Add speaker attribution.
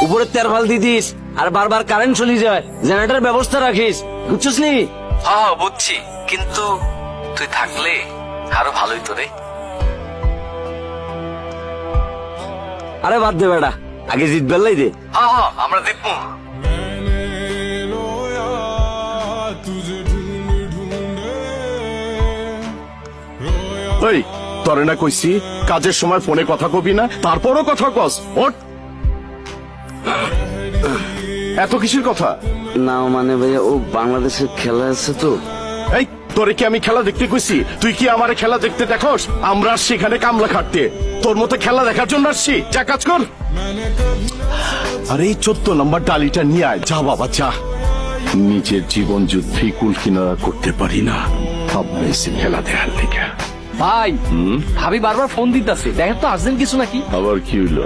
Speaker 1: উপরে তেরফাল দিদিস আর বারবার কারেন্ট চলে যায়, জেনারেটর ব্যবস্থা রাখিস, বুঝছিস নি?
Speaker 2: হ্যাঁ বুঝছি, কিন্তু তুই থাকলে আরো ভালোই তো রে।
Speaker 1: আরে বাদ দে বেটা, আগে জিত বেল্লাই দে।
Speaker 2: হ্যাঁ হ্যাঁ আমরা দেখবো।
Speaker 3: ওই তরে না কইছি কাজের সময় ফোনে কথা কবি না, তারপরও কথা কস। ওঠ, এত কিসের কথা?
Speaker 1: না মানে ভাইয়া, ও বাংলাদেশের খেলা আছে তো।
Speaker 3: এই তোরে কি আমি খেলা দেখতে কইছি? তুই কি আমারে খেলা দেখতে দেখোস? আমরা আসছি এখানে কামলা খাটতে, তোর মতো খেলা দেখার জন্য আসছি। যা কাজ কর। আরে এই 14 নম্বর ডালিটা নিয়ে আয়, যা বাবা যা। নিজের জীবন যুদ্ধে কুল কিনারা করতে পারি না, ভাবনা এসে খেলা দেখার লেগে।
Speaker 4: ভাই ভাবি বারবার ফোন দিতেছে, দেখেন তো আর্জেন্ট কিছু নাকি।
Speaker 3: আবার কি হইলো?